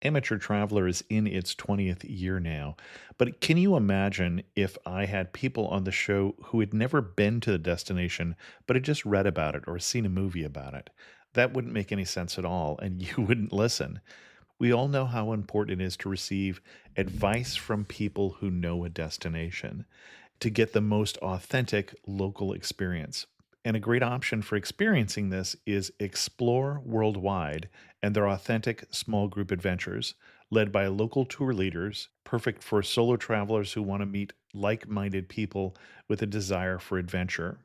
Amateur Traveler is in its 20th year now, but can you imagine if I had people on the show who had never been to the destination, but had just read about it or seen a movie about it? That wouldn't make any sense at all, and you wouldn't listen. We all know how important it is to receive advice from people who know a destination to get the most authentic local experience. And a great option for experiencing this is Explore Worldwide and their authentic small group adventures, led by local tour leaders, perfect for solo travelers who want to meet like minded people with a desire for adventure.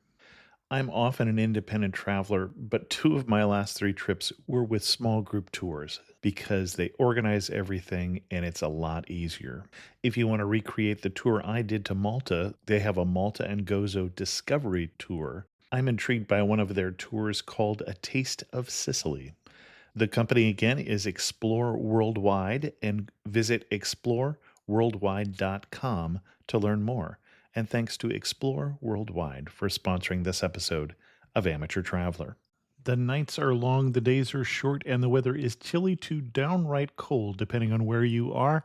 I'm often an independent traveler, but two of my last three trips were with small group tours because they organize everything and it's a lot easier. If you want to recreate the tour I did to Malta, they have a Malta and Gozo Discovery Tour. I'm intrigued by one of their tours called A Taste of Sicily. The company again is Explore Worldwide, and visit exploreworldwide.com to learn more. And thanks to Explore Worldwide for sponsoring this episode of Amateur Traveler. The nights are long, the days are short, and the weather is chilly to downright cold, depending on where you are.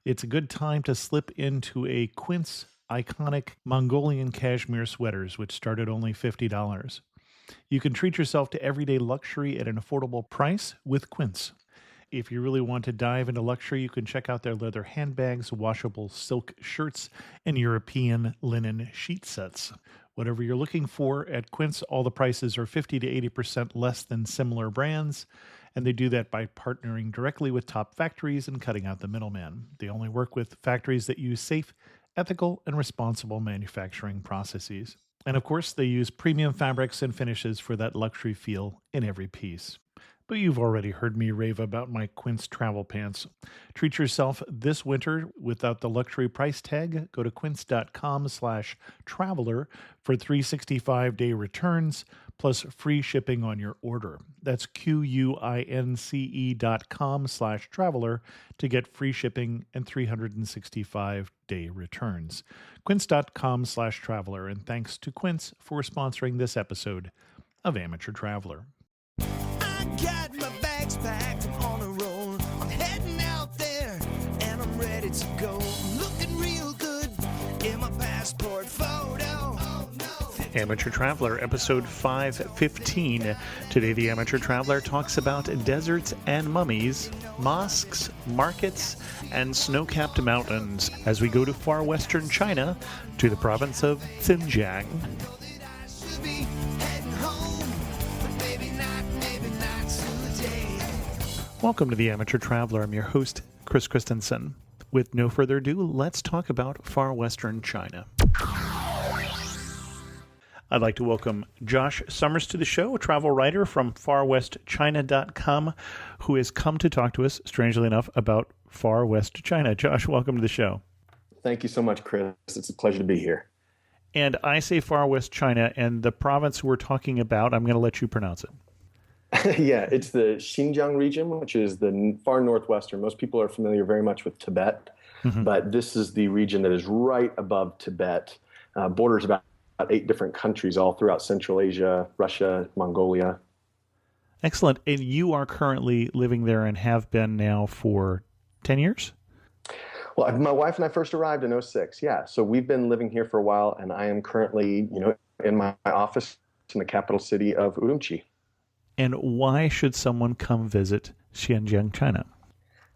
It's a good time to slip into a Quince iconic Mongolian cashmere sweaters, which start at only $50. You can treat yourself to everyday luxury at an affordable price with Quince. If you really want to dive into luxury, you can check out their leather handbags, washable silk shirts, and European linen sheet sets. Whatever you're looking for at Quince, all the prices are 50 to 80% less than similar brands, and they do that by partnering directly with top factories and cutting out the middleman. They only work with factories that use safe, ethical, and responsible manufacturing processes. And of course, they use premium fabrics and finishes for that luxury feel in every piece. But you've already heard me rave about my Quince travel pants. Treat yourself this winter without the luxury price tag. Go to quince.com/traveler for 365-day returns plus free shipping on your order. That's QUINCE.com/traveler to get free shipping and 365-day returns. Quince.com/traveler. And thanks to Quince for sponsoring this episode of Amateur Traveler. Got my bags packed, I'm on a roll. I'm heading out there, and I'm ready to go. I'm looking real good in my passport photo. Oh, no. Amateur Traveler, episode 515. Today, the Amateur Traveler talks about deserts and mummies, mosques, markets, and snow-capped mountains as we go to far western China to the province of Xinjiang. Welcome to the Amateur Traveler. I'm your host, Chris Christensen. With no further ado, let's talk about far western China. I'd like to welcome Josh Summers to the show, a travel writer from farwestchina.com, who has come to talk to us, strangely enough, about far west China. Josh, welcome to the show. Thank you so much, Chris. It's a pleasure to be here. And I say far west China, and the province we're talking about, I'm going to let you pronounce it. Yeah, it's the Xinjiang region, which is the far northwestern. Most people are familiar very much with Tibet, but this is the region that is right above Tibet, borders about 8 different countries all throughout Central Asia, Russia, Mongolia. Excellent. And you are currently living there and have been now for 10 years? Well, my wife and I first arrived in 2006, yeah. So we've been living here for a while, and I am currently, in my office in the capital city of Urumqi. And why should someone come visit Xinjiang, China?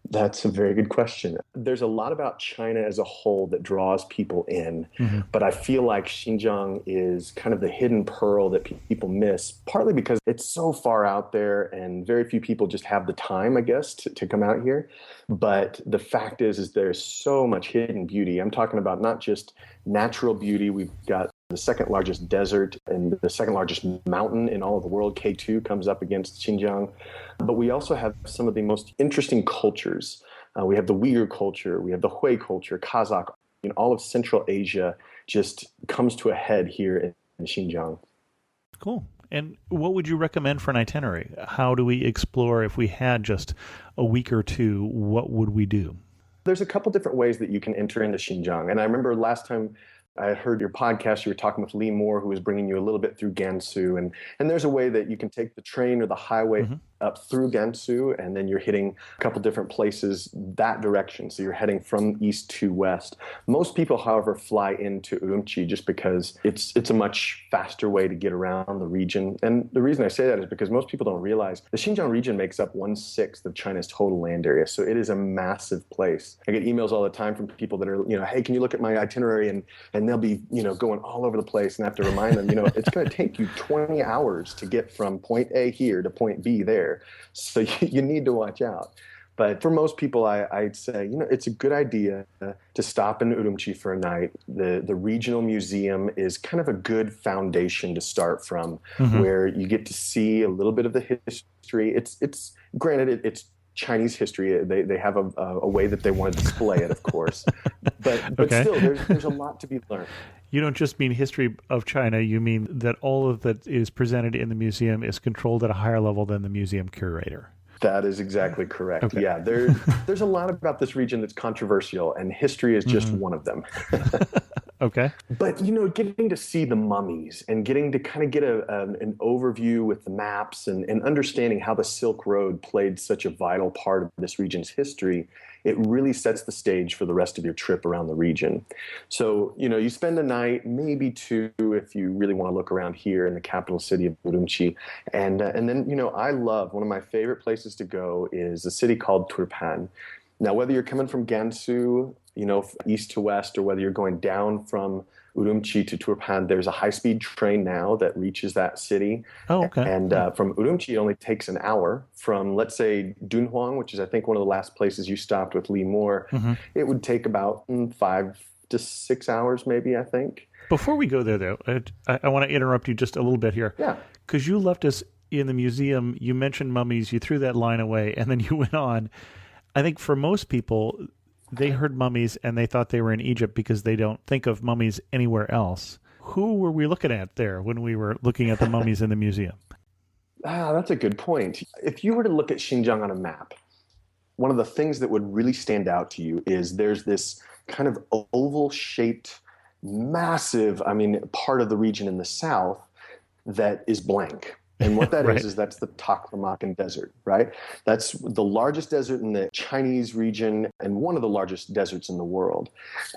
That's a very good question. There's a lot about China as a whole that draws people in, but I feel like Xinjiang is kind of the hidden pearl that people miss, partly because it's so far out there and very few people just have the time, I guess, to come out here. But the fact is there's so much hidden beauty. I'm talking about not just natural beauty. We've got the second largest desert and the second largest mountain in all of the world, K2, comes up against Xinjiang. But we also have some of the most interesting cultures. We have the Uyghur culture, we have the Hui culture, Kazakh. All of Central Asia just comes to a head here in Xinjiang. Cool. And what would you recommend for an itinerary? How do we explore if we had just a week or two? What would we do? There's a couple different ways that you can enter into Xinjiang. And I remember last time I heard your podcast, you were talking with Lee Moore, who was bringing you a little bit through Gansu. And there's a way that you can take the train or the highway up through Gansu, and then you're hitting a couple different places that direction. So you're heading from east to west. Most people, however, fly into Urumqi just because it's a much faster way to get around the region. And the reason I say that is because most people don't realize the Xinjiang region makes up 1/6 of China's total land area. So it is a massive place. I get emails all the time from people that are, hey, can you look at my itinerary? And they'll be, going all over the place, and I have to remind them, it's going to take you 20 hours to get from point A here to point B there. So you need to watch out. But for most people, I'd say, it's a good idea to stop in Urumqi for a night. The regional museum is kind of a good foundation to start from, where you get to see a little bit of the history. It's granted, it's Chinese history. They have a way that they want to display it, of course. But Okay. still, there's a lot to be learned. You don't just mean history of China. You mean that all of that is presented in the museum is controlled at a higher level than the museum curator. That is exactly correct. Okay. Yeah, there's a lot about this region that's controversial, and history is just one of them. Okay. But, getting to see the mummies and getting to kind of get an overview with the maps and understanding how the Silk Road played such a vital part of this region's history, it really sets the stage for the rest of your trip around the region. So, you spend a night, maybe two, if you really want to look around here in the capital city of Urumqi. And then, I love, one of my favorite places to go is a city called Turpan. Now, whether you're coming from Gansu, east to west, or whether you're going down from Urumqi to Turpan, there's a high-speed train now that reaches that city. Oh, okay. And from Urumqi, it only takes an hour. From, let's say, Dunhuang, which is, I think, one of the last places you stopped with Lee Moore, it would take about 5 to 6 hours, maybe, I think. Before we go there, though, I want to interrupt you just a little bit here. Yeah. Because you left us in the museum, you mentioned mummies, you threw that line away, and then you went on. I think for most people, they heard mummies and they thought they were in Egypt because they don't think of mummies anywhere else. Who were we looking at there when we were looking at the mummies in the museum? That's a good point. If you were to look at Xinjiang on a map, one of the things that would really stand out to you is there's this kind of oval-shaped, massive, part of the region in the south that is blank. And what that Right. is that's the Taklamakan Desert, right? That's the largest desert in the Chinese region and one of the largest deserts in the world.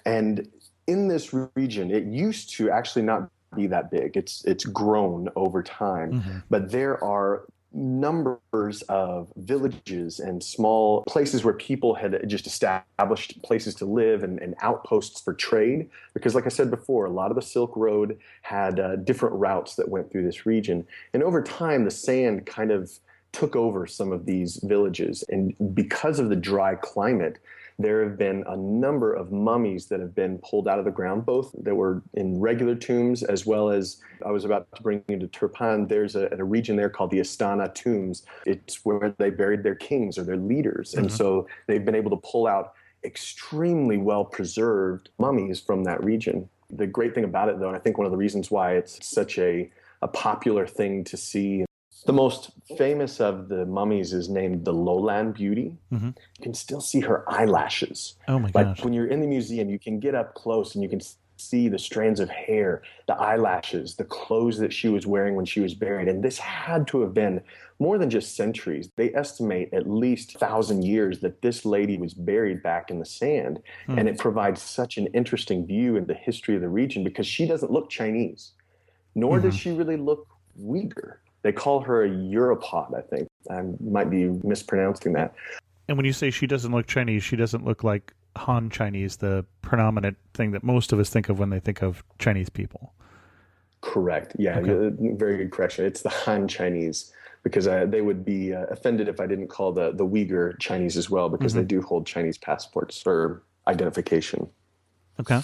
And in this region, it used to actually not be that big. It's grown over time, but there are numbers of villages and small places where people had just established places to live and outposts for trade. Because like I said before, a lot of the Silk Road had different routes that went through this region. And over time, the sand kind of took over some of these villages. And because of the dry climate, there have been a number of mummies that have been pulled out of the ground, both that were in regular tombs, as well as, I was about to bring you to Turpan, there's a region there called the Astana tombs. It's where they buried their kings or their leaders. And so they've been able to pull out extremely well-preserved mummies from that region. The great thing about it, though, and I think one of the reasons why it's such a popular thing to see, the most famous of the mummies is named the Lowland Beauty. You can still see her eyelashes. Oh my Like gosh. when you're in the museum, you can get up close and you can see the strands of hair, the eyelashes, the clothes that she was wearing when she was buried. And this had to have been more than just centuries. They estimate at least 1,000 years that this lady was buried back in the sand. And it provides such an interesting view into the history of the region because she doesn't look Chinese, nor does she really look Uyghur. They call her a Europod, I think. I might be mispronouncing that. And when you say she doesn't look Chinese, she doesn't look like Han Chinese, the predominant thing that most of us think of when they think of Chinese people. Correct. Yeah, Okay. very good correction. It's the Han Chinese because they would be offended if I didn't call the Uyghur Chinese as well because they do hold Chinese passports or identification. Okay.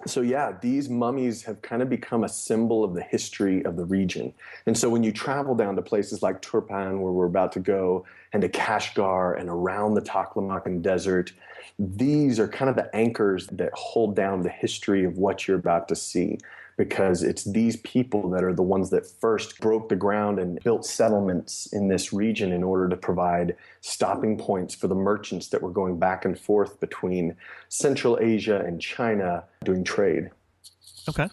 So yeah, these mummies have kind of become a symbol of the history of the region. And so when you travel down to places like Turpan, where we're about to go, and to Kashgar and around the Taklamakan Desert, these are kind of the anchors that hold down the history of what you're about to see. Because it's these people that are the ones that first broke the ground and built settlements in this region in order to provide stopping points for the merchants that were going back and forth between Central Asia and China doing trade. Okay.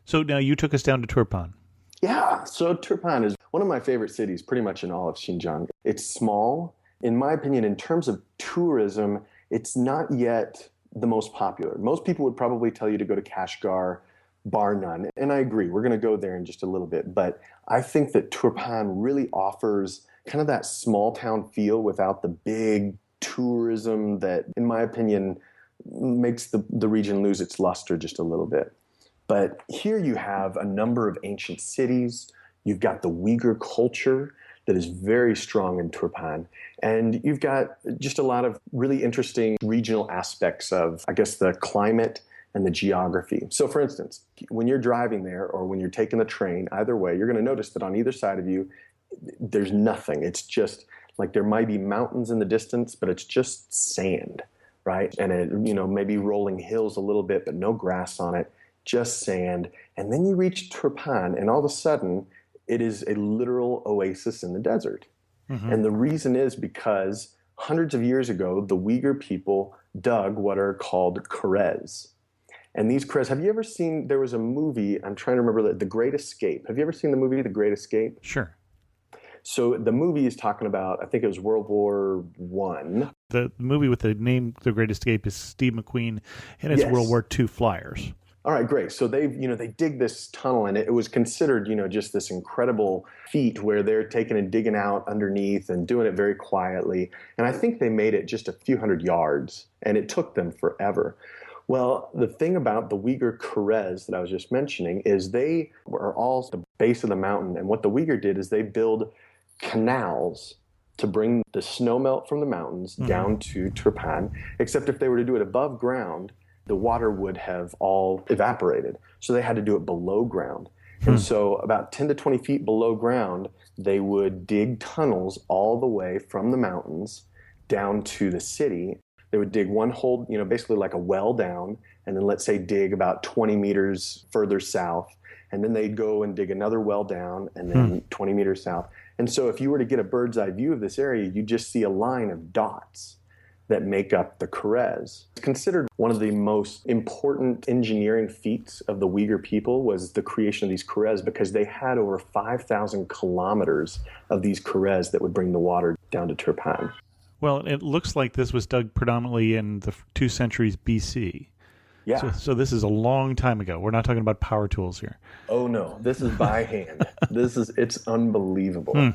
So now you took us down to Turpan. Yeah, so Turpan is one of my favorite cities pretty much in all of Xinjiang. It's small. In my opinion, in terms of tourism, it's not yet the most popular. Most people would probably tell you to go to Kashgar, bar none. And I agree, we're going to go there in just a little bit. But I think that Turpan really offers kind of that small town feel without the big tourism that, in my opinion, makes the region lose its luster just a little bit. But here you have a number of ancient cities. You've got the Uyghur culture that is very strong in Turpan. And you've got just a lot of really interesting regional aspects of, I guess, the climate and the geography. So for instance, when you're driving there or when you're taking the train, either way, you're going to notice that on either side of you, there's nothing. It's just like there might be mountains in the distance, but it's just sand, right? And it, maybe rolling hills a little bit, but no grass on it, just sand. And then you reach Turpan, and all of a sudden, it is a literal oasis in the desert. Mm-hmm. And the reason is because hundreds of years ago, the Uyghur people dug what are called karez. And these karez, have you ever seen, there was a movie, I'm trying to remember, The Great Escape. Have you ever seen the movie The Great Escape? Sure. So the movie is talking about, I think it was World War I. The movie with the name The Great Escape is Steve McQueen, and it's Yes. World War II flyers. All right, great. So they dig this tunnel, and it was considered, just this incredible feat where they're taking and digging out underneath and doing it very quietly. And I think they made it just a few hundred yards, and it took them forever. Well, the thing about the Uyghur karez that I was just mentioning is they are all at the base of the mountain. And what the Uyghur did is they build canals to bring the snow melt from the mountains down to Turpan, except if they were to do it above ground, the water would have all evaporated. So they had to do it below ground. And so about 10 to 20 feet below ground, they would dig tunnels all the way from the mountains down to the city. They would dig one hole, basically like a well down, and then let's say dig about 20 meters further south. And then they'd go and dig another well down and then 20 meters south. And so if you were to get a bird's eye view of this area, you just see a line of dots that make up the karez. It's considered one of the most important engineering feats of the Uyghur people was the creation of these karez, because they had over 5,000 kilometers of these karez that would bring the water down to Turpan. Well, it looks like this was dug predominantly in the 2 centuries BC. Yeah. So this is a long time ago. We're not talking about power tools here. Oh no, this is by hand. It's unbelievable.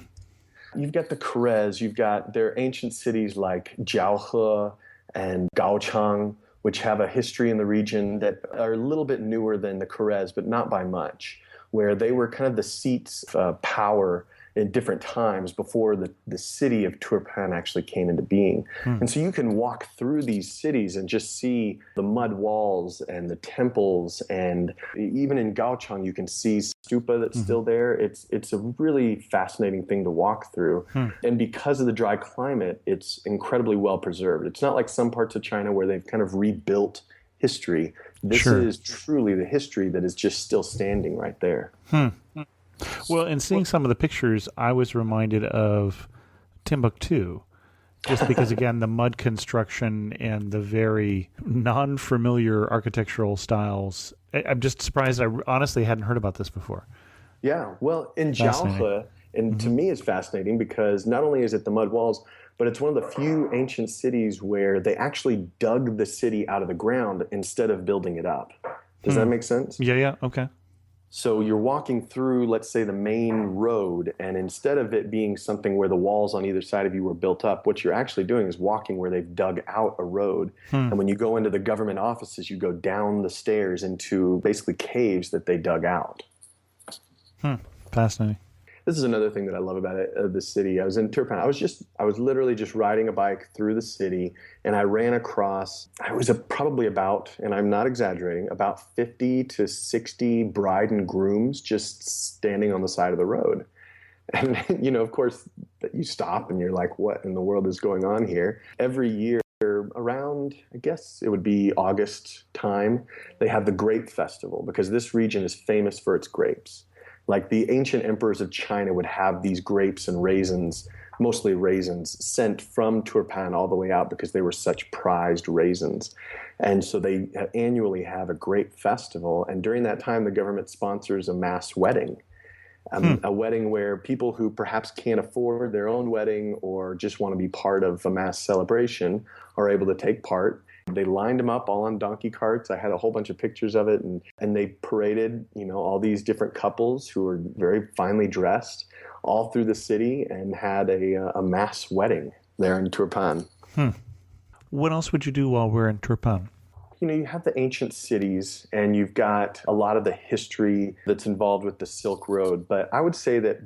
You've got the karez, you've got their ancient cities like Jiaohe and Gaochang, which have a history in the region that are a little bit newer than the karez, but not by much, where they were kind of the seats of power in different times before the city of Turpan actually came into being. And so you can walk through these cities and just see the mud walls and the temples, and even in Gaochang you can see stupa that's still there. It's a really fascinating thing to walk through. And because of the dry climate, it's incredibly well preserved. It's not like some parts of China where they've kind of rebuilt history. This is truly the history that is just still standing right there. Well, and seeing some of the pictures, I was reminded of Timbuktu, just because, again, the mud construction and the very non-familiar architectural styles. I'm just surprised. I honestly hadn't heard about this before. Yeah, well, in Jiaohe, and to me it's fascinating because not only is it the mud walls, but it's one of the few ancient cities where they actually dug the city out of the ground instead of building it up. Does that make sense? Yeah, okay. So you're walking through, let's say, the main road, and instead of it being something where the walls on either side of you were built up, what you're actually doing is walking where they've dug out a road. And when you go into the government offices, you go down the stairs into basically caves that they dug out. Fascinating. This is another thing that I love about the city. I was in Turpan. I was literally just riding a bike through the city, and I ran across, I was probably about, and I'm not exaggerating, about 50 to 60 bride and grooms just standing on the side of the road. And, of course, you stop and you're like, what in the world is going on here? Every year around, I guess it would be August time, they have the grape festival, because this region is famous for its grapes. Like the ancient emperors of China would have these grapes and raisins, mostly raisins, sent from Turpan all the way out because they were such prized raisins. And so they annually have a grape festival. And during that time, the government sponsors a mass wedding. A wedding where people who perhaps can't afford their own wedding or just want to be part of a mass celebration are able to take part. They lined them up all on donkey carts. I had a whole bunch of pictures of it, and they paraded, all these different couples who were very finely dressed all through the city and had a mass wedding there in Turpan. What else would you do while we're in Turpan? You have the ancient cities and you've got a lot of the history that's involved with the Silk Road. But I would say that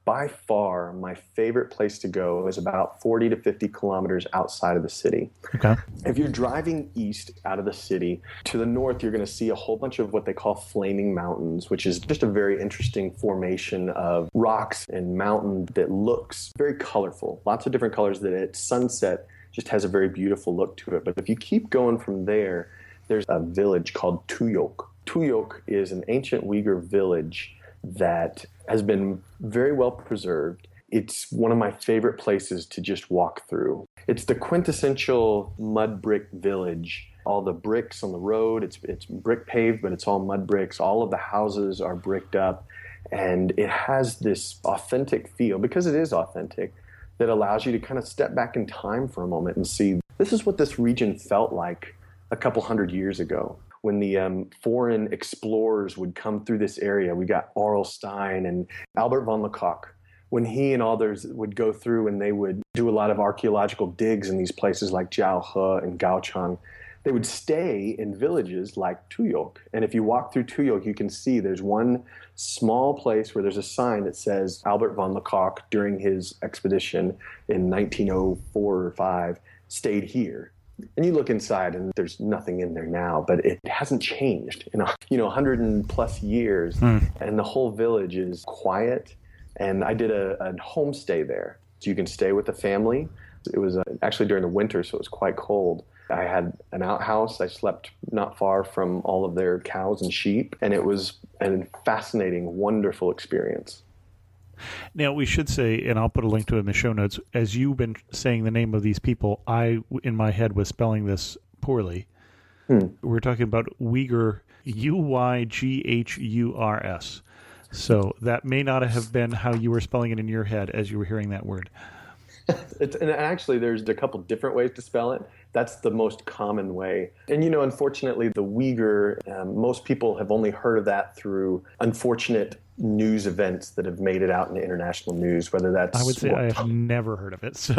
by far my favorite place to go is about 40 to 50 kilometers outside of the city. Okay. If you're driving east out of the city, to the north, you're going to see a whole bunch of what they call flaming mountains, which is just a very interesting formation of rocks and mountain that looks very colorful. Lots of different colors that at sunset just has a very beautiful look to it. But if you keep going from there, there's a village called Tuyok. Tuyok is an ancient Uyghur village that has been very well preserved. It's one of my favorite places to just walk through. It's the quintessential mud brick village. All the bricks on the road, it's brick paved, but it's all mud bricks. All of the houses are bricked up, and it has this authentic feel, because it is authentic, that allows you to kind of step back in time for a moment and see, this is what this region felt like a couple hundred years ago. When the foreign explorers would come through this area, we got Aurel Stein and Albert von Lecoq. When he and others would go through and they would do a lot of archaeological digs in these places like Jiaohe and Gaochang, they would stay in villages like Tuyok. And if you walk through Tuyok, you can see there's one small place where there's a sign that says Albert von Lecoq during his expedition in 1904 or 5 stayed here. And you look inside and there's nothing in there now, but it hasn't changed in 100 and plus years. And the whole village is quiet. And I did a homestay there. So you can stay with the family. It was actually during the winter, so it was quite cold. I had an outhouse. I slept not far from all of their cows and sheep, and it was a fascinating, wonderful experience. Now, we should say, and I'll put a link to it in the show notes, as you've been saying the name of these people, I, in my head, was spelling this poorly. We're talking about Uyghur, Uyghurs. So that may not have been how you were spelling it in your head as you were hearing that word. And actually, there's a couple different ways to spell it. That's the most common way. And, unfortunately, the Uyghur, most people have only heard of that through unfortunate news events that have made it out in the international news, whether that's... I would say I have never heard of it, so...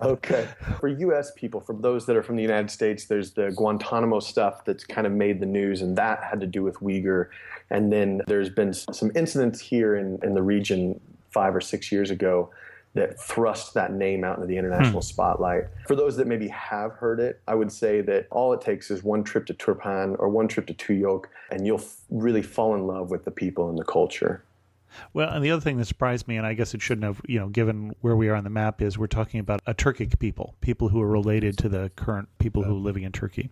Okay. For U.S. people, for those that are from the United States, there's the Guantanamo stuff that's kind of made the news, and that had to do with Uyghur. And then there's been some incidents here in the region 5 or 6 years ago that thrust that name out into the international spotlight. For those that maybe have heard it, I would say that all it takes is one trip to Turpan or one trip to Tuyok, and you'll really fall in love with the people and the culture. Well, and the other thing that surprised me, and I guess it shouldn't have, given where we are on the map, is we're talking about a Turkic people who are related to the current people who are living in Turkey.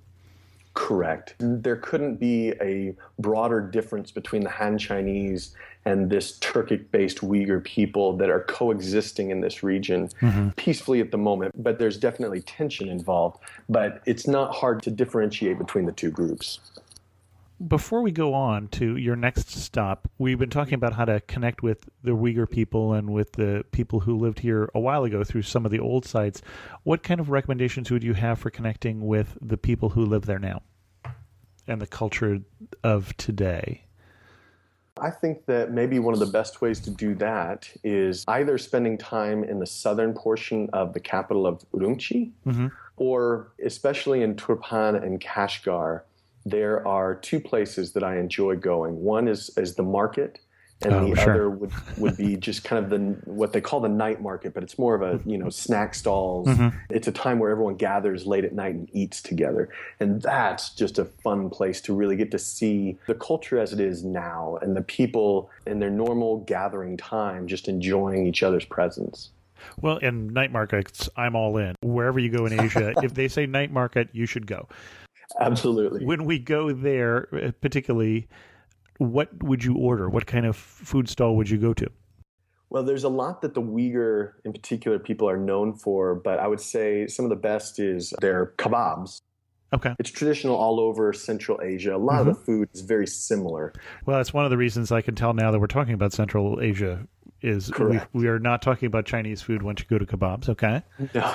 Correct. There couldn't be a broader difference between the Han Chinese and this Turkic-based Uyghur people that are coexisting in this region peacefully at the moment. But there's definitely tension involved. But it's not hard to differentiate between the two groups. Before we go on to your next stop, we've been talking about how to connect with the Uyghur people and with the people who lived here a while ago through some of the old sites. What kind of recommendations would you have for connecting with the people who live there now and the culture of today? I think that maybe one of the best ways to do that is either spending time in the southern portion of the capital of Urumqi, or especially in Turpan and Kashgar, there are two places that I enjoy going. One is the market, and other would be just kind of what they call the night market, but it's more of a snack stalls. It's a time where everyone gathers late at night and eats together, and that's just a fun place to really get to see the culture as it is now, and the people in their normal gathering time just enjoying each other's presence. Well, in night markets, I'm all in. Wherever you go in Asia, if they say night market, you should go. Absolutely. When we go there, particularly, what would you order? What kind of food stall would you go to? Well, there's a lot that the Uyghur, in particular, people are known for, but I would say some of the best is their kebabs. Okay. It's traditional all over Central Asia. A lot of the food is very similar. Well, that's one of the reasons I can tell now that we're talking about Central Asia is we are not talking about Chinese food once you go to kebabs, okay?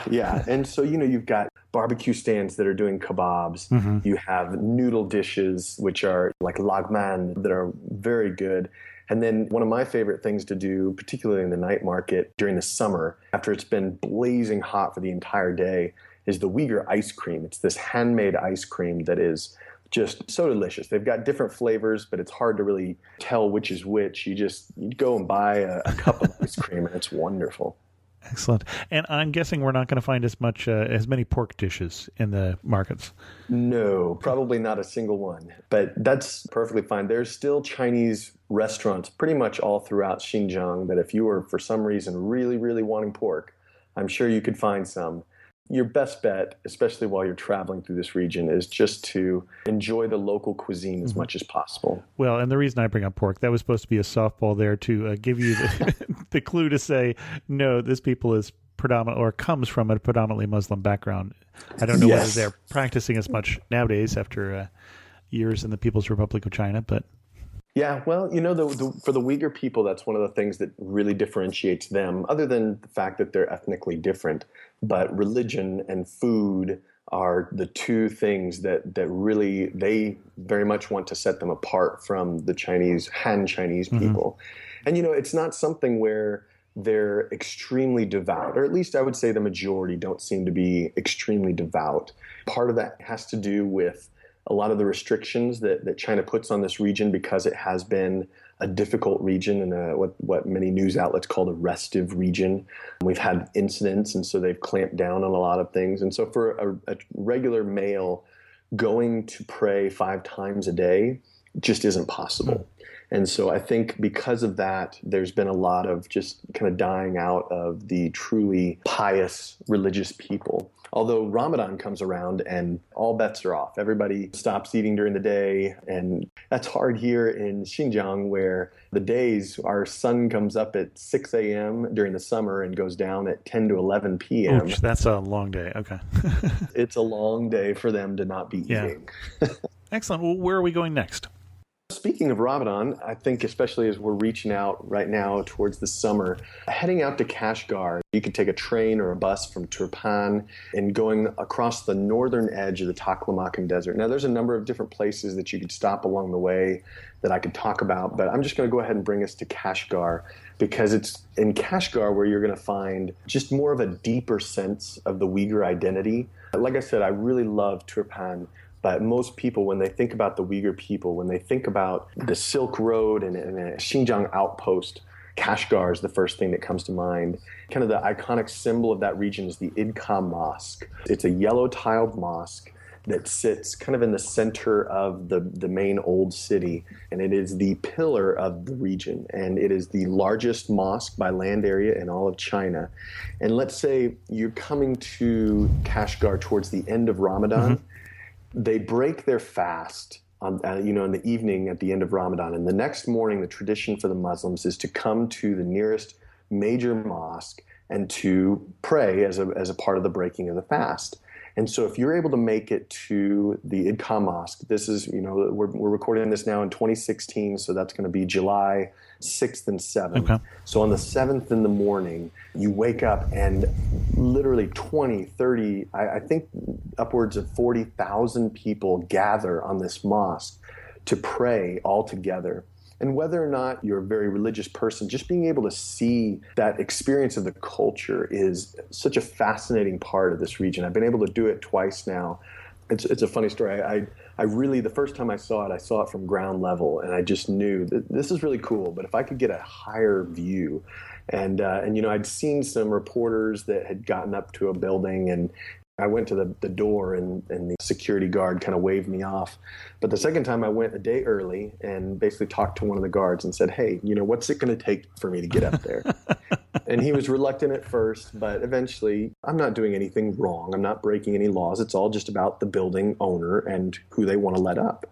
Yeah. And so, you've got barbecue stands that are doing kebabs. You have noodle dishes, which are like lagman, that are very good. And then one of my favorite things to do, particularly in the night market during the summer, after it's been blazing hot for the entire day, is the Uyghur ice cream. It's this handmade ice cream that is just so delicious. They've got different flavors, but it's hard to really tell which is which. You go and buy a cup of ice cream, and it's wonderful. Excellent. And I'm guessing we're not going to find as many pork dishes in the markets. No, probably not a single one. But that's perfectly fine. There's still Chinese restaurants pretty much all throughout Xinjiang that if you were, for some reason, really, really wanting pork, I'm sure you could find some. Your best bet, especially while you're traveling through this region, is just to enjoy the local cuisine as much as possible. Well, and the reason I bring up pork, that was supposed to be a softball there to give you the clue to say, no, this people is predominant or comes from a predominantly Muslim background. I don't know whether they're practicing as much nowadays after years in the People's Republic of China, but... Yeah, well, for the Uyghur people, that's one of the things that really differentiates them, other than the fact that they're ethnically different. But religion and food are the two things that really, they very much want to set them apart from the Han Chinese people. And, it's not something where they're extremely devout, or at least I would say the majority don't seem to be extremely devout. Part of that has to do with a lot of the restrictions that China puts on this region because it has been a difficult region and what many news outlets call a restive region. We've had incidents, and so they've clamped down on a lot of things. And so for a regular male, going to pray 5 times a day just isn't possible. And so I think because of that, there's been a lot of just kind of dying out of the truly pious religious people. Although Ramadan comes around and all bets are off. Everybody stops eating during the day. And that's hard here in Xinjiang, where the days, our sun comes up at 6 a.m. during the summer and goes down at 10 to 11 p.m. Oops, that's a long day. Okay. It's a long day for them to not be eating. Excellent. Well, where are we going next? Speaking of Ramadan, I think especially as we're reaching out right now towards the summer, heading out to Kashgar, you could take a train or a bus from Turpan and going across the northern edge of the Taklamakan Desert. Now, there's a number of different places that you could stop along the way that I could talk about, but I'm just going to go ahead and bring us to Kashgar because it's in Kashgar where you're going to find just more of a deeper sense of the Uyghur identity. Like I said, I really love Turpan. But most people, when they think about the Uyghur people, when they think about the Silk Road and a Xinjiang outpost, Kashgar is the first thing that comes to mind. Kind of the iconic symbol of that region is the Idka Mosque. It's a yellow tiled mosque that sits kind of in the center of the main old city, and it is the pillar of the region. And it is the largest mosque by land area in all of China. And let's say you're coming to Kashgar towards the end of Ramadan. They break their fast in the evening at the end of Ramadan. And the next morning, the tradition for the Muslims is to come to the nearest major mosque and to pray as a part of the breaking of the fast. And so if you're able to make it to the Idka Mosque, this is, we're recording this now in 2016, so that's going to be July 6th and 7th. Okay. So on the 7th in the morning, you wake up and literally 20, 30, I think upwards of 40,000 people gather on this mosque to pray all together. And whether or not you're a very religious person, just being able to see that experience of the culture is such a fascinating part of this region. I've been able to do it twice now. It's a funny story. I really, the first time I saw it from ground level, and I just knew that this is really cool, but if I could get a higher view, and I'd seen some reporters that had gotten up to a building, and I went to the door and the security guard kind of waved me off. But the second time I went a day early and basically talked to one of the guards and said, hey, what's it going to take for me to get up there? And he was reluctant at first, but eventually, I'm not doing anything wrong. I'm not breaking any laws. It's all just about the building owner and who they want to let up.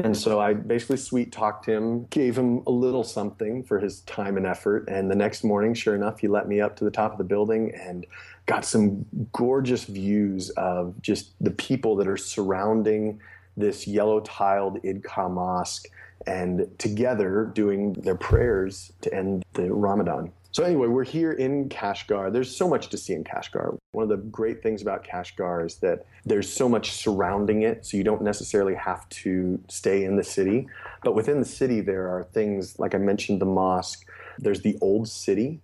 And so I basically sweet talked him, gave him a little something for his time and effort. And the next morning, sure enough, he let me up to the top of the building and got some gorgeous views of just the people that are surrounding this yellow tiled Idka mosque and together doing their prayers to end the Ramadan. So anyway, we're here in Kashgar. There's so much to see in Kashgar. One of the great things about Kashgar is that there's so much surrounding it, so you don't necessarily have to stay in the city. But within the city, there are things, like I mentioned, the mosque. There's the old city,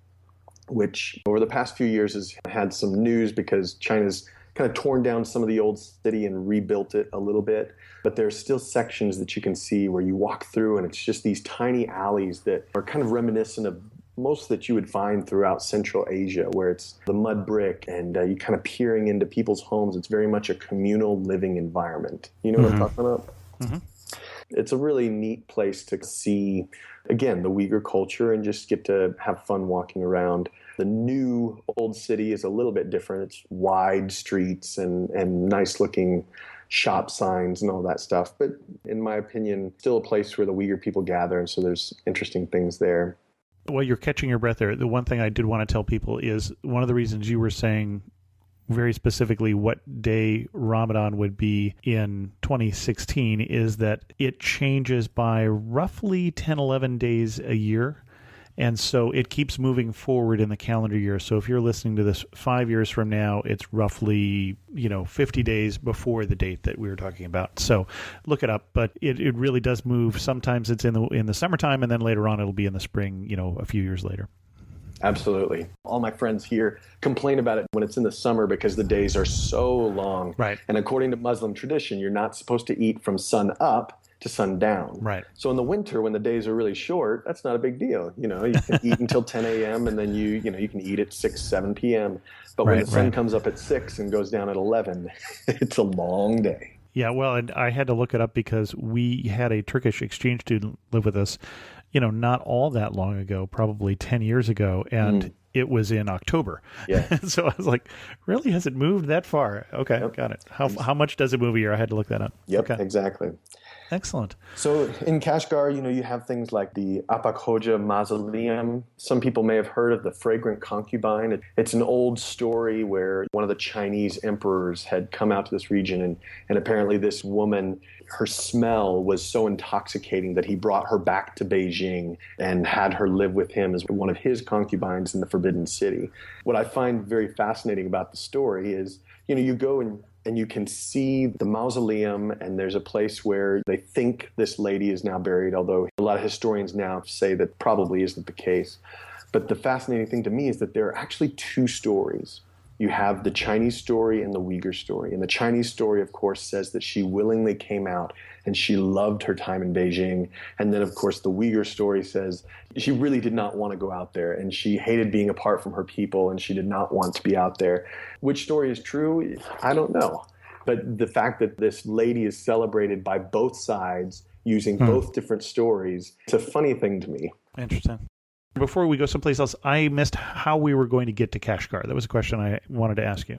which over the past few years has had some news because China's kind of torn down some of the old city and rebuilt it a little bit. But there's still sections that you can see where you walk through, and it's just these tiny alleys that are kind of reminiscent of most that you would find throughout Central Asia, where it's the mud brick and you kind of peering into people's homes. It's very much a communal living environment. You know what I'm talking about? Mm-hmm. It's a really neat place to see, again, the Uyghur culture and just get to have fun walking around. The new old city is a little bit different. It's wide streets and nice looking shop signs and all that stuff. But in my opinion, still a place where the Uyghur people gather. And so there's interesting things there. While you're catching your breath there, the one thing I did want to tell people is one of the reasons you were saying very specifically what day Ramadan would be in 2016 is that it changes by roughly 10, 11 days a year. And so it keeps moving forward in the calendar year. So if you're listening to this 5 years from now, it's roughly, 50 days before the date that we were talking about. So look it up, but it really does move. Sometimes it's in the summertime, and then later on it'll be in the spring, a few years later. Absolutely. All my friends here complain about it when it's in the summer because the days are so long. Right. And according to Muslim tradition, you're not supposed to eat from sun up to sundown. Right. So in the winter, when the days are really short, that's not a big deal. You can eat until 10 a.m. and then you can eat at 6, 7 p.m. But when the sun comes up at 6 and goes down at 11, it's a long day. Yeah, well, and I had to look it up because we had a Turkish exchange student live with us, not all that long ago, probably 10 years ago, and it was in October. Yeah. So I was like, really? Has it moved that far? Okay, got it. How much does it move a year? I had to look that up. Yep, okay. Exactly. Excellent. So in Kashgar, you have things like the Apak Hoja Mausoleum. Some people may have heard of the Fragrant Concubine. It's an old story where one of the Chinese emperors had come out to this region, and apparently this woman, her smell was so intoxicating that he brought her back to Beijing and had her live with him as one of his concubines in the Forbidden City. What I find very fascinating about the story is, you go and you can see the mausoleum, and there's a place where they think this lady is now buried, although a lot of historians now say that probably isn't the case. But the fascinating thing to me is that there are actually two stories. You have the Chinese story and the Uyghur story. And the Chinese story, of course, says that she willingly came out and she loved her time in Beijing. And then, of course, the Uyghur story says she really did not want to go out there and she hated being apart from her people and she did not want to be out there. Which story is true? I don't know. But the fact that this lady is celebrated by both sides using both different stories, it's a funny thing to me. Interesting. Before we go someplace else, I missed how we were going to get to Kashgar. That was a question I wanted to ask you.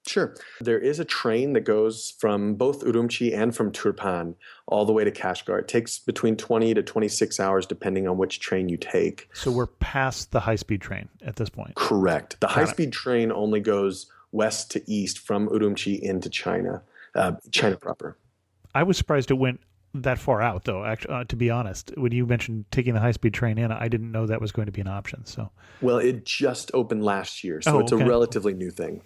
Sure. There is a train that goes from both Urumqi and from Turpan all the way to Kashgar. It takes between 20 to 26 hours depending on which train you take. So we're past the high-speed train at this point. Correct. The high-speed train only goes west to east from Urumqi into China, China proper. I was surprised it went that far out, though, actually, to be honest. When you mentioned taking the high-speed train in, I didn't know that was going to be an option. So, well, it just opened last year, so it's a relatively new thing.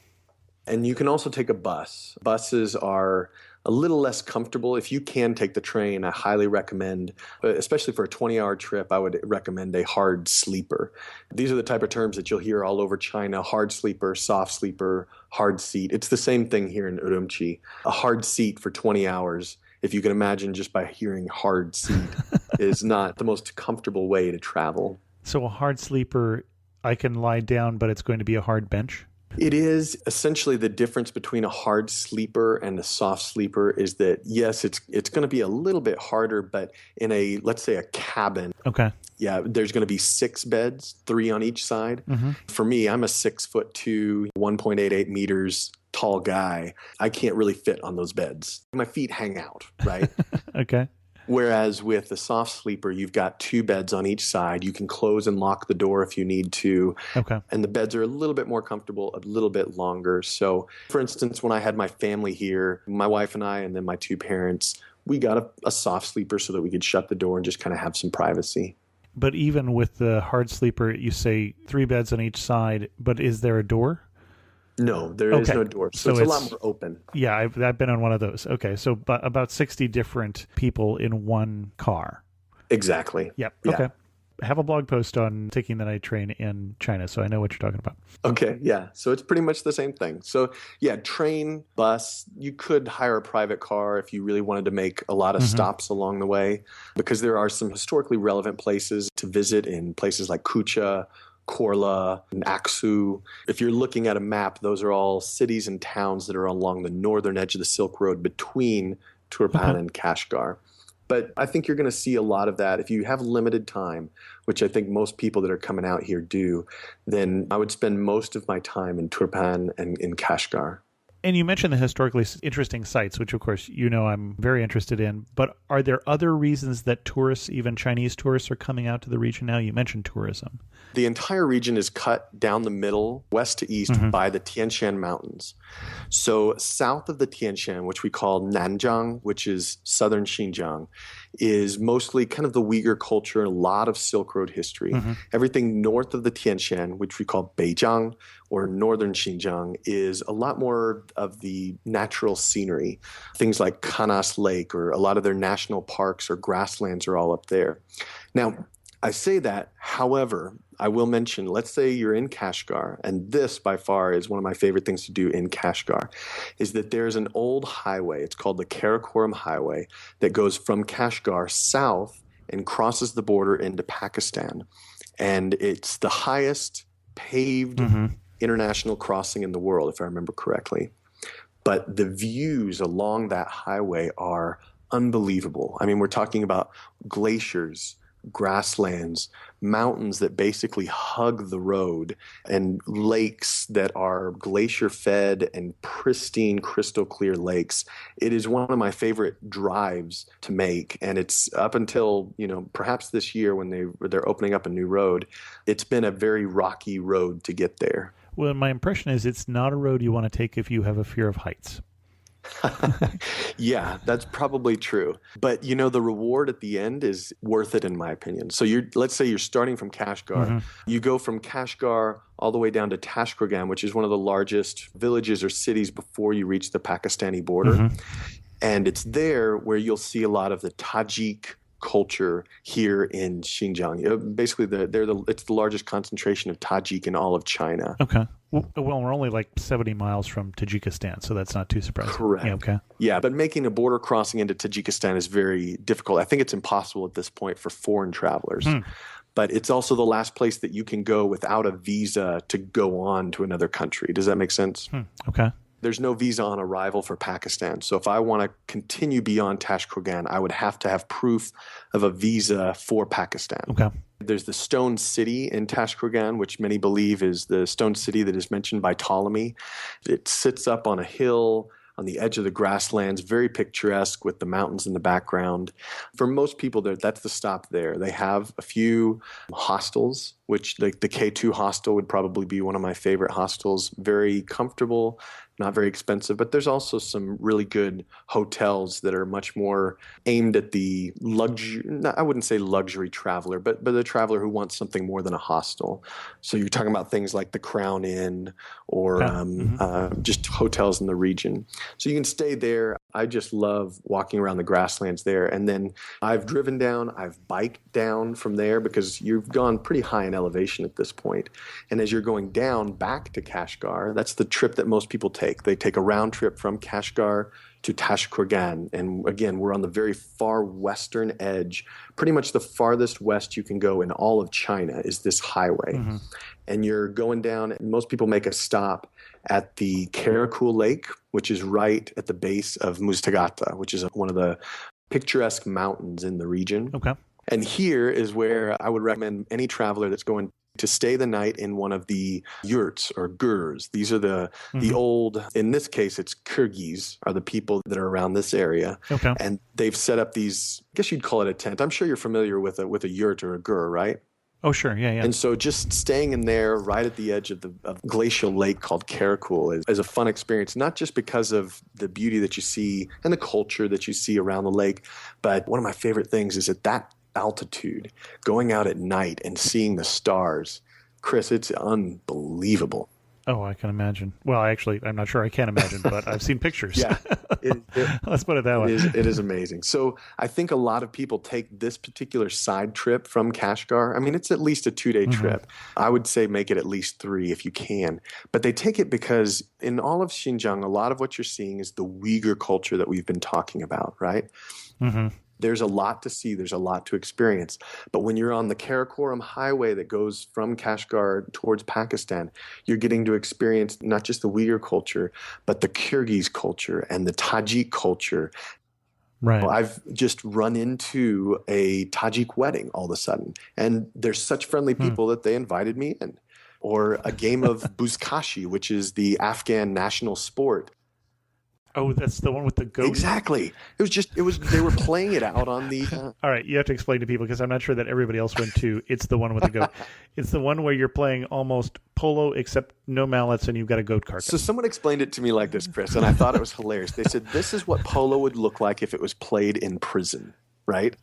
And you can also take a bus. Buses are a little less comfortable. If you can take the train, I highly recommend, especially for a 20-hour trip, I would recommend a hard sleeper. These are the type of terms that you'll hear all over China: hard sleeper, soft sleeper, hard seat. It's the same thing here in Urumqi. A hard seat for 20 hours, if you can imagine just by hearing hard seat, is not the most comfortable way to travel. So a hard sleeper, I can lie down, but it's going to be a hard bench? It is. Essentially, the difference between a hard sleeper and a soft sleeper is that, yes, it's going to be a little bit harder, but in let's say a cabin. Okay. Yeah, there's going to be 6 beds, 3 on each side. Mm-hmm. For me, I'm a 6'2", 1.88 meters tall guy. I can't really fit on those beds. My feet hang out, right? Okay. Whereas with the soft sleeper, you've got 2 beds on each side. You can close and lock the door if you need to. Okay. And the beds are a little bit more comfortable, a little bit longer. So, for instance, when I had my family here, my wife and I, and then my 2 parents, we got a soft sleeper so that we could shut the door and just kind of have some privacy. But even with the hard sleeper, you say 3 beds on each side, but is there a door? No, there is no door. So it's a lot more open. Yeah, I've been on one of those. Okay, so about 60 different people in one car. Exactly. Yep. Yeah. Okay. I have a blog post on taking the night train in China, so I know what you're talking about. Okay, yeah. So it's pretty much the same thing. So yeah, train, bus, you could hire a private car if you really wanted to make a lot of stops along the way, because there are some historically relevant places to visit in places like Kucha, Korla, and Aksu. If you're looking at a map, those are all cities and towns that are along the northern edge of the Silk Road between Turpan and Kashgar. But I think you're going to see a lot of that. If you have limited time, which I think most people that are coming out here do, then I would spend most of my time in Turpan and in Kashgar. And you mentioned the historically interesting sites, which of course you know I'm very interested in. But are there other reasons that tourists, even Chinese tourists, are coming out to the region now? You mentioned tourism. The entire region is cut down the middle, west to east, by the Tian Shan Mountains. So south of the Tian Shan, which we call Nanjiang, which is southern Xinjiang, is mostly kind of the Uyghur culture, a lot of Silk Road history. Everything north of the Tian Shan, which we call Beijiang or northern Xinjiang, is a lot more of the natural scenery. Things like Kanas Lake or a lot of their national parks or grasslands are all up there. Now, I say that, however, I will mention, let's say you're in Kashgar, and this by far is one of my favorite things to do in Kashgar, is that there's an old highway, it's called the Karakoram Highway, that goes from Kashgar south and crosses the border into Pakistan. And it's the highest paved international crossing in the world, if I remember correctly. But the views along that highway are unbelievable. I mean, we're talking about glaciers, grasslands, mountains that basically hug the road, and lakes that are glacier fed and pristine, crystal clear lakes. It is one of my favorite drives to make. And it's up until, perhaps this year when they're opening up a new road, it's been a very rocky road to get there. Well, my impression is it's not a road you want to take if you have a fear of heights. Yeah, that's probably true. But, the reward at the end is worth it, in my opinion. So let's say you're starting from Kashgar. You go from Kashgar all the way down to Tashkurgan, which is one of the largest villages or cities before you reach the Pakistani border. And it's there where you'll see a lot of the Tajik culture here in Xinjiang. Basically, it's the largest concentration of Tajik in all of China. Okay. Well, we're only like 70 miles from Tajikistan, so that's not too surprising. Correct. Yeah, okay. Yeah, but making a border crossing into Tajikistan is very difficult. I think it's impossible at this point for foreign travelers. But it's also the last place that you can go without a visa to go on to another country. Does that make sense? Okay. There's no visa on arrival for Pakistan. So if I want to continue beyond Tashkurgan, I would have to have proof of a visa for Pakistan. Okay. There's the Stone City in Tashkurgan, which many believe is the stone city that is mentioned by Ptolemy. It sits up on a hill on the edge of the grasslands, very picturesque with the mountains in the background. For most people, that's the stop there. They have a few hostels, which the K2 hostel would probably be one of my favorite hostels. Very comfortable, not very expensive, but there's also some really good hotels that are much more aimed at the I wouldn't say luxury traveler, but the traveler who wants something more than a hostel. So you're talking about things like the Crown Inn or just hotels in the region. So you can stay there. I just love walking around the grasslands there. And then I've driven down, I've biked down from there because you've gone pretty high in elevation at this point. And as you're going down back to Kashgar, that's the trip that most people take. They take a round trip from Kashgar to Tashkurgan. And again, we're on the very far western edge. Pretty much the farthest west you can go in all of China is this highway. And you're going down, and most people make a stop at the Karakul Lake, which is right at the base of Muztagata, which is one of the picturesque mountains in the region. Okay. And here is where I would recommend any traveler that's going to stay the night in one of the yurts or gurs. These are the old, in this case, it's Kyrgyz are the people that are around this area. Okay. And they've set up these, I guess you'd call it a tent. I'm sure you're familiar with a yurt or a gur, right? Oh, sure. Yeah, yeah. And so just staying in there right at the edge of a glacial lake called Karakul is a fun experience, not just because of the beauty that you see and the culture that you see around the lake, but one of my favorite things is at that altitude, going out at night and seeing the stars. Chris, it's unbelievable. Oh, I can imagine. Well, actually, I'm not sure I can imagine, but I've seen pictures. Yeah. Let's put it that way. It is amazing. So I think a lot of people take this particular side trip from Kashgar. I mean, it's at least a 2-day trip. I would say make it at least 3 if you can. But they take it because in all of Xinjiang, a lot of what you're seeing is the Uyghur culture that we've been talking about, right? Mm-hmm. There's a lot to see. There's a lot to experience. But when you're on the Karakoram highway that goes from Kashgar towards Pakistan, you're getting to experience not just the Uyghur culture, but the Kyrgyz culture and the Tajik culture. Right. Well, I've just run into a Tajik wedding all of a sudden. And they're such friendly people that they invited me in. Or a game of buzkashi, which is the Afghan national sport. Oh, that's the one with the goat? Exactly. They were playing it out on the... All right, you have to explain to people because I'm not sure that everybody else went to. It's the one with the goat. It's the one where you're playing almost polo except no mallets and you've got a goat carcass. So someone explained it to me like this, Chris, and I thought it was hilarious. They said, this is what polo would look like if it was played in prison. Right?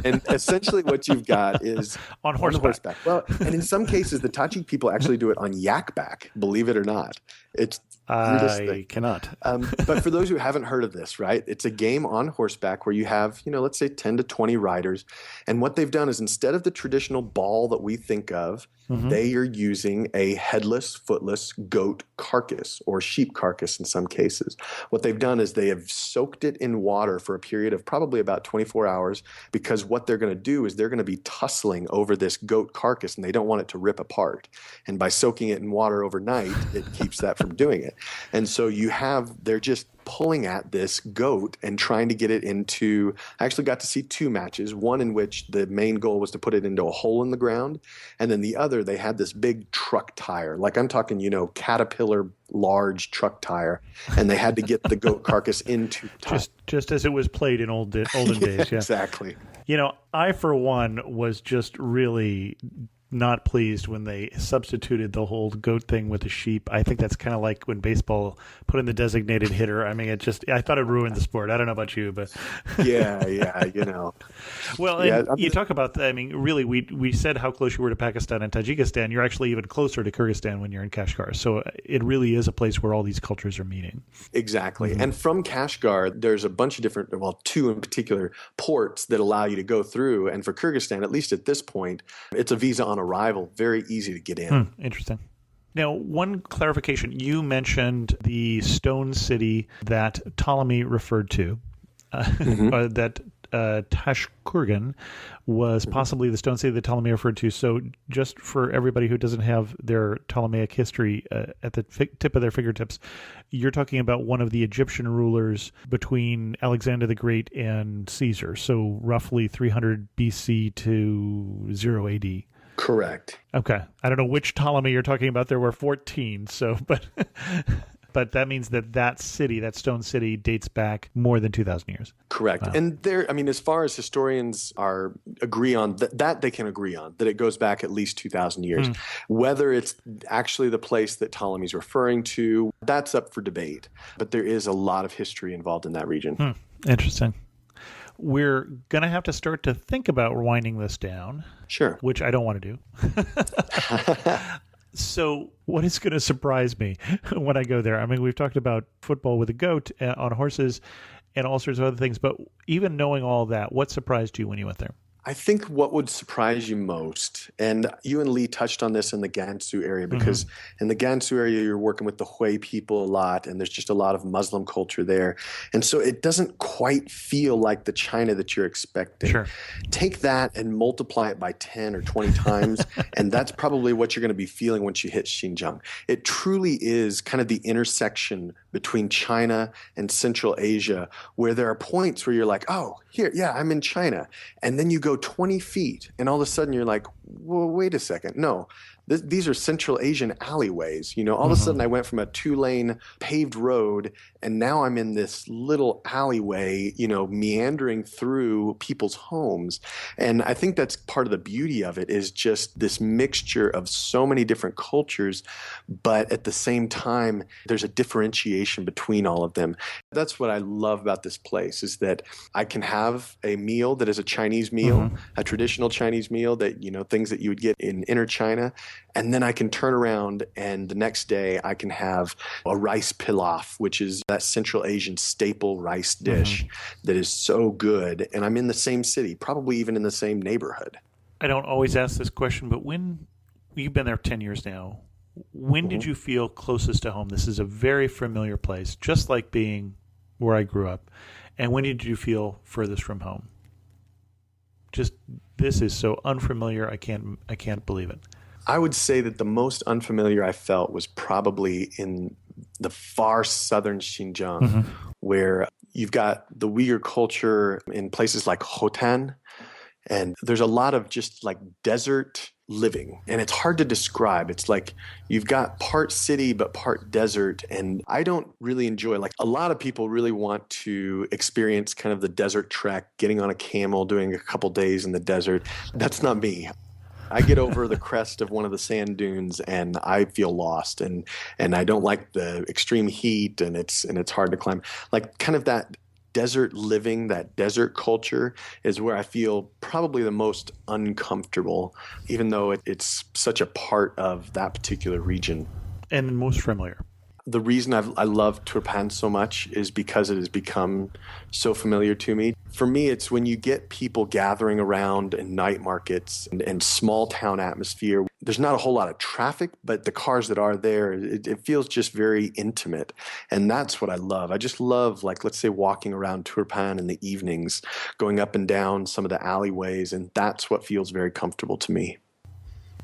And essentially what you've got is on horseback. Well, and in some cases, the Tajik people actually do it on yak back, believe it or not. It's I cannot. But for those who haven't heard of this, right, it's a game on horseback where you have, let's say 10 to 20 riders. And what they've done is instead of the traditional ball that we think of, they are using a headless, footless goat carcass or sheep carcass in some cases. What they've done is they have soaked it in water for a period of probably about 24 hours because what they're going to do is they're going to be tussling over this goat carcass and they don't want it to rip apart. And by soaking it in water overnight, it keeps that from doing it. And so they're just pulling at this goat and trying to get it into, I actually got to see 2 matches, one in which the main goal was to put it into a hole in the ground. And then the other, they had this big truck tire, like I'm talking, Caterpillar large truck tire. And they had to get the goat carcass into the tire. Just as it was played in olden days. Yeah, exactly. I, for one, was just really not pleased when they substituted the whole goat thing with the sheep. I think that's kind of like when baseball put in the designated hitter. I mean, I thought it ruined the sport. I don't know about you, but yeah. Well, yeah, you talk about, I mean, really, we said how close you were to Pakistan and Tajikistan. You're actually even closer to Kyrgyzstan when you're in Kashgar. So it really is a place where all these cultures are meeting. Exactly. And from Kashgar, there's a bunch of different, 2 in particular, ports that allow you to go through. And for Kyrgyzstan, at least at this point, it's a visa on arrival, very easy to get in. Interesting. Now, one clarification. You mentioned the stone city that Ptolemy referred to, that Tashkurgan was possibly the stone city that Ptolemy referred to. So just for everybody who doesn't have their Ptolemaic history at the tip of their fingertips, you're talking about one of the Egyptian rulers between Alexander the Great and Caesar. So roughly 300 BC to 0 AD. Correct. Okay. I don't know which Ptolemy you're talking about. There were 14. But that means that city, that stone city, dates back more than 2,000 years. Correct. Wow. And as far as historians agree on that they can agree on, that it goes back at least 2,000 years. Whether it's actually the place that Ptolemy's referring to, that's up for debate. But there is a lot of history involved in that region. Interesting. We're going to have to start to think about winding this down. Sure. Which I don't want to do. So what is going to surprise me when I go there? I mean, we've talked about football with a goat on horses and all sorts of other things, but even knowing all that, what surprised you when you went there? I think what would surprise you most, and you and Lee touched on this in the Gansu area, because in the Gansu area, you're working with the Hui people a lot, and there's just a lot of Muslim culture there. And so it doesn't quite feel like the China that you're expecting. Sure. Take that and multiply it by 10 or 20 times, and that's probably what you're going to be feeling once you hit Xinjiang. It truly is kind of the intersection between China and Central Asia, where there are points where you're like, oh, here, yeah, I'm in China. And then you go 20 feet, and all of a sudden you're like, well, wait a second. No, these are Central Asian alleyways. All of a sudden I went from a 2-lane paved road, and now I'm in this little alleyway, meandering through people's homes. And I think that's part of the beauty of it, is just this mixture of so many different cultures, but at the same time, there's a differentiation between all of them. That's what I love about this place, is that I can have a meal that is a Chinese meal, a traditional Chinese meal that, things that you would get in inner China. And then I can turn around and the next day I can have a rice pilaf, which is that Central Asian staple rice dish that is so good. And I'm in the same city, probably even in the same neighborhood. I don't always ask this question, but when you've been there 10 years now, when did you feel closest to home? This is a very familiar place, just like being where I grew up. And when did you feel furthest from home? Just, this is so unfamiliar. I can't believe it. I would say that the most unfamiliar I felt was probably in the far southern Xinjiang, where you've got the Uyghur culture in places like Hotan, and there's a lot of just like desert living, and it's hard to describe. It's like you've got part city but part desert, and I don't really enjoy, like a lot of people really want to experience kind of the desert trek, getting on a camel, doing a couple days in the desert. That's not me. I get over the crest of one of the sand dunes and I feel lost, and I don't like the extreme heat, and it's hard to climb. Like kind of that desert living, that desert culture is where I feel probably the most uncomfortable, even though it's such a part of that particular region. And most familiar. The reason I love Turpan so much is because it has become so familiar to me. For me, it's when you get people gathering around in night markets and small town atmosphere. There's not a whole lot of traffic, but the cars that are there, it feels just very intimate. And that's what I love. I just love, like, let's say walking around Turpan in the evenings, going up and down some of the alleyways, and that's what feels very comfortable to me.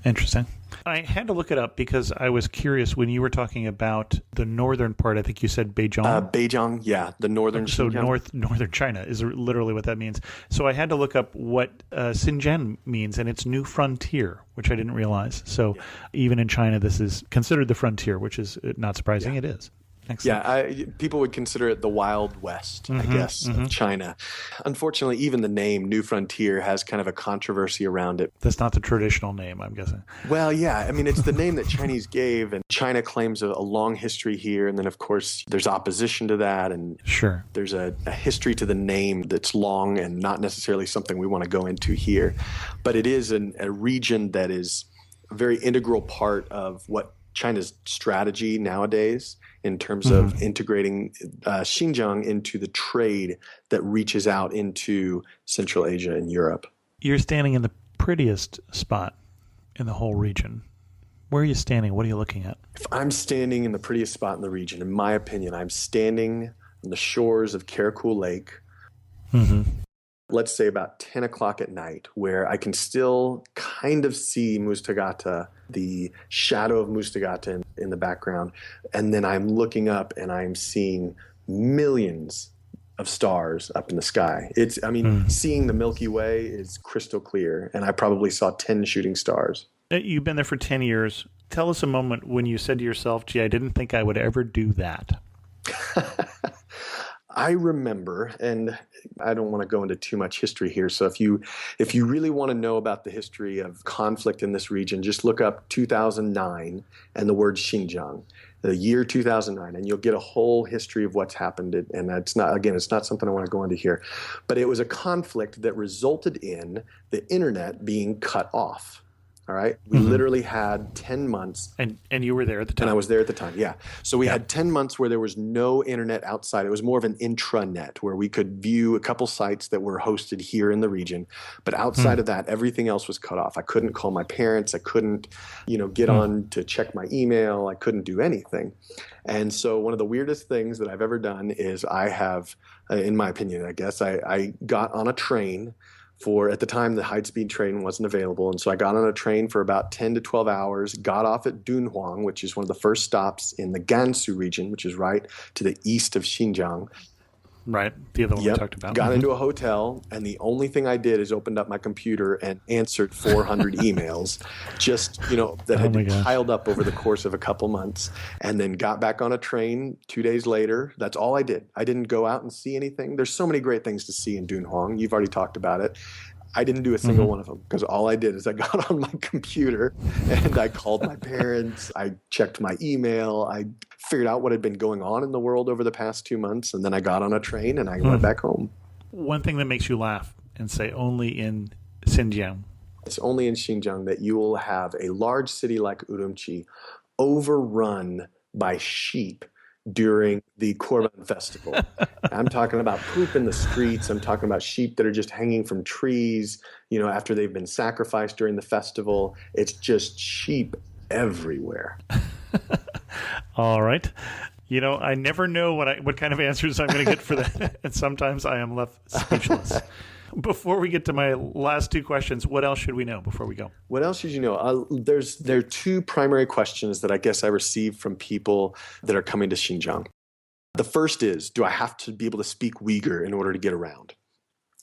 Interesting. I had to look it up because I was curious when you were talking about the northern part. I think you said Beijing. Beijing, yeah, the northern. So Xinjiang. northern China is literally what that means. So I had to look up what Xinjiang means, and it's new frontier, which I didn't realize. So even in China, this is considered the frontier, which is not surprising. Yeah. It is. Excellent. Yeah, people would consider it the Wild West, I guess, of China. Unfortunately, even the name New Frontier has kind of a controversy around it. That's not the traditional name, I'm guessing. Well, yeah. I mean, it's the name that Chinese gave, and China claims a long history here. And then, of course, there's opposition to that. And sure, there's a history to the name that's long and not necessarily something we want to go into here. But it is a region that is a very integral part of what China's strategy nowadays in terms of integrating Xinjiang into the trade that reaches out into Central Asia and Europe. You're standing in the prettiest spot in the whole region. Where are you standing? What are you looking at? If I'm standing in the prettiest spot in the region, in my opinion, I'm standing on the shores of Karakul Lake. Let's say about 10 o'clock at night, where I can still kind of see Mustagata, the shadow of Mustagata in the background. And then I'm looking up and I'm seeing millions of stars up in the sky. Seeing the Milky Way is crystal clear. And I probably saw 10 shooting stars. You've been there for 10 years. Tell us a moment when you said to yourself, gee, I didn't think I would ever do that. I remember, and I don't want to go into too much history here, so if you really want to know about the history of conflict in this region, just look up 2009 and the word Xinjiang, the year 2009, and you'll get a whole history of what's happened. And it's not something I want to go into here. But it was a conflict that resulted in the internet being cut off. All right. We literally had 10 months. And you were there at the time. And I was there at the time, yeah. So we had 10 months where there was no internet outside. It was more of an intranet where we could view a couple sites that were hosted here in the region. But outside of that, everything else was cut off. I couldn't call my parents. I couldn't, get on to check my email. I couldn't do anything. And so one of the weirdest things that I've ever done is I have, in my opinion, I guess, I got on a train. At the time, the high-speed train wasn't available. And so I got on a train for about 10 to 12 hours, got off at Dunhuang, which is one of the first stops in the Gansu region, which is right to the east of Xinjiang. Right. The other one we talked about. Got into a hotel, and the only thing I did is opened up my computer and answered 400 emails, just, that had been piled up over the course of a couple months, and then got back on a train 2 days later. That's all I did. I didn't go out and see anything. There's so many great things to see in Dunhuang. You've already talked about it. I didn't do a single one of them because all I did is I got on my computer and I called my parents. I checked my email. I figured out what had been going on in the world over the past 2 months. And then I got on a train and I went back home. One thing that makes you laugh and say only in Xinjiang. It's only in Xinjiang that you will have a large city like Urumqi overrun by sheep during the Kurban festival. I'm talking about poop in the streets. I'm talking about sheep that are just hanging from trees, after they've been sacrificed during the festival. It's just sheep everywhere. All right. I never know what kind of answers I'm going to get for that. And sometimes I am left speechless. Before we get to my last two questions, what else should we know before we go? What else should you know? There are two primary questions that I guess I receive from people that are coming to Xinjiang. The first is, do I have to be able to speak Uyghur in order to get around?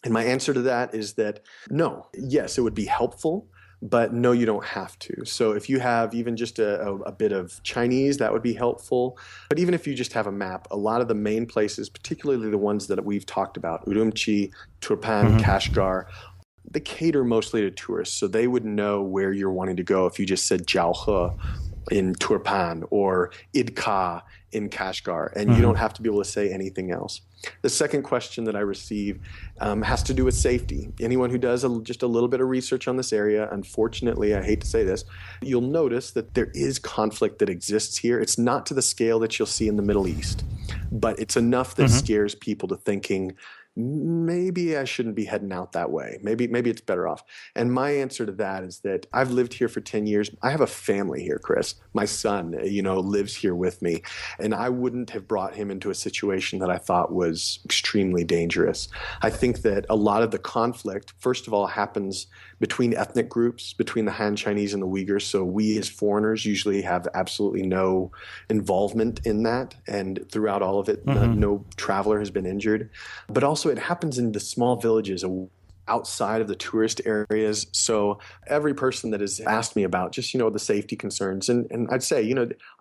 And my answer to that is that no. Yes, it would be helpful, but no, you don't have to. So if you have even just a bit of Chinese, that would be helpful. But even if you just have a map, a lot of the main places, particularly the ones that we've talked about, Urumqi, Turpan, Kashgar, they cater mostly to tourists. So they would know where you're wanting to go if you just said Jiaohe in Turpan or Idka in Kashgar, and you don't have to be able to say anything else. The second question that I receive has to do with safety. Anyone who does just a little bit of research on this area, unfortunately, I hate to say this, you'll notice that there is conflict that exists here. It's not to the scale that you'll see in the Middle East, but it's enough that scares people to thinking, maybe I shouldn't be heading out that way. Maybe it's better off. And my answer to that is that I've lived here for 10 years. I have a family here, Chris. My son, lives here with me. And I wouldn't have brought him into a situation that I thought was extremely dangerous. I think that a lot of the conflict, first of all, happens between ethnic groups, between the Han Chinese and the Uyghurs. So we as foreigners usually have absolutely no involvement in that. And throughout all of it, no traveler has been injured. But also it happens in the small villages outside of the tourist areas. So every person that has asked me about just, the safety concerns, and I'd say,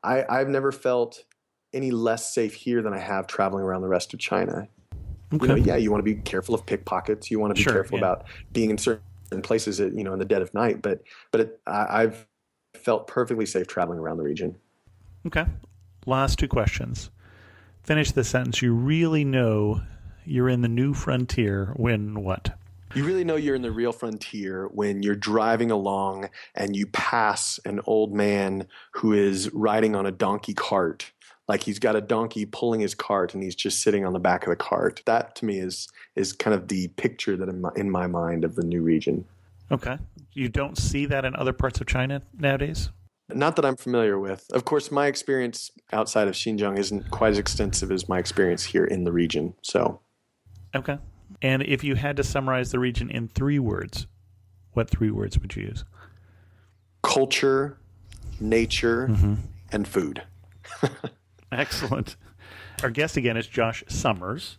I've never felt any less safe here than I have traveling around the rest of China. Okay. You want to be careful of pickpockets. You want to be careful about being in certain places, in the dead of night. But I've felt perfectly safe traveling around the region. Okay. Last two questions. Finish the sentence. You really know you're in the new frontier when what? You really know you're in the real frontier when you're driving along and you pass an old man who is riding on a donkey cart. Like he's got a donkey pulling his cart and he's just sitting on the back of the cart. That to me is kind of the picture that in my mind of the new region. Okay. You don't see that in other parts of China nowadays? Not that I'm familiar with. Of course, my experience outside of Xinjiang isn't quite as extensive as my experience here in the region. So, okay. And if you had to summarize the region in 3 words, what 3 words would you use? Culture, nature, and food. Excellent. Our guest again is Josh Summers.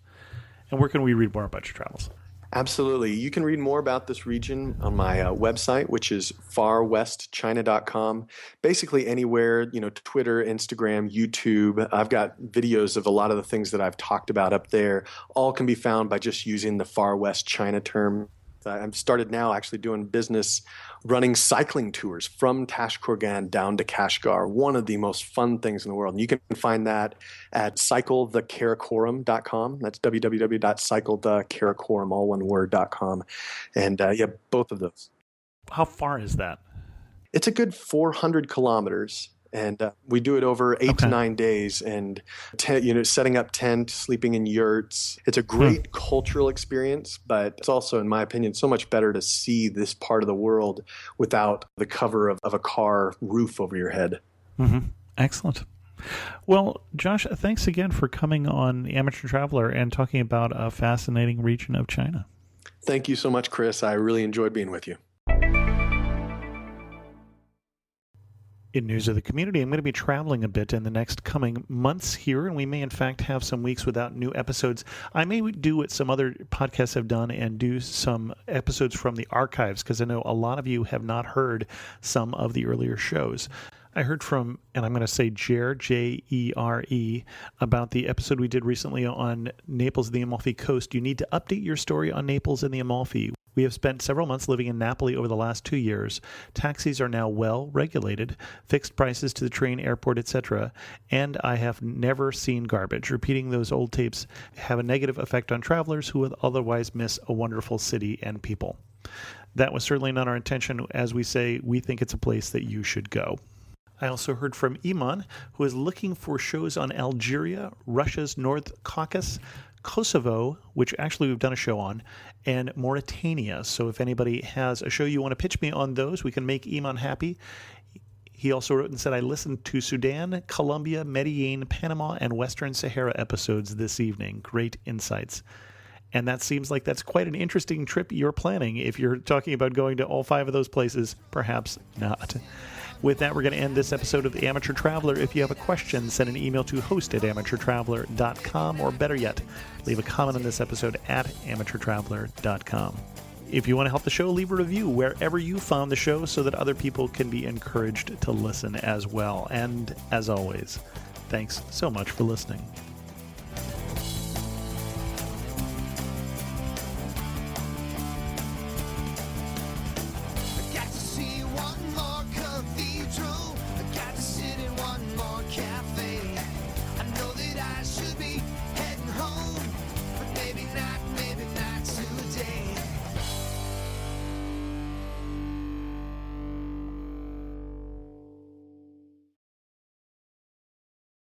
And where can we read more about your travels? Absolutely. You can read more about this region on my website, which is farwestchina.com. Basically anywhere, Twitter, Instagram, YouTube. I've got videos of a lot of the things that I've talked about up there. All can be found by just using the Far West China term. I've started now actually doing business running cycling tours from Tashkurgan down to Kashgar, one of the most fun things in the world. And you can find that at cyclethekarakoram.com. That's www.cyclethekarakoram, all one word.com. And both of those. How far is that? It's a good 400 kilometers. And we do it over 8 to 9 days, and setting up tents, sleeping in yurts. It's a great cultural experience, but it's also, in my opinion, so much better to see this part of the world without the cover of a car roof over your head. Excellent. Well, Josh, thanks again for coming on The Amateur Traveler and talking about a fascinating region of China. Thank you so much, Chris. I really enjoyed being with you. In news of the community, I'm going to be traveling a bit in the next coming months here, and we may in fact have some weeks without new episodes. I may do what some other podcasts have done and do some episodes from the archives, because I know a lot of you have not heard some of the earlier shows. I heard from, and I'm going to say Jer, Jere, about the episode we did recently on Naples and the Amalfi Coast. You need to update your story on Naples and the Amalfi. We have spent several months living in Napoli over the last 2 years. Taxis are now well regulated, fixed prices to the train, airport, etc., and I have never seen garbage. Repeating those old tapes have a negative effect on travelers who would otherwise miss a wonderful city and people. That was certainly not our intention. As we say, we think it's a place that you should go. I also heard from Iman, who is looking for shows on Algeria, Russia's North Caucasus, Kosovo, which actually we've done a show on, and Mauritania. So if anybody has a show you want to pitch me on those, we can make Iman happy. He also wrote and said, I listened to Sudan, Colombia, Medellin, Panama, and Western Sahara episodes this evening. Great insights. And that seems like that's quite an interesting trip you're planning. If you're talking about going to all 5 of those places, perhaps not. With that, we're going to end this episode of The Amateur Traveler. If you have a question, send an email to host@amateurtraveler.com, or better yet, leave a comment on this episode at amateurtraveler.com. If you want to help the show, leave a review wherever you found the show so that other people can be encouraged to listen as well. And as always, thanks so much for listening.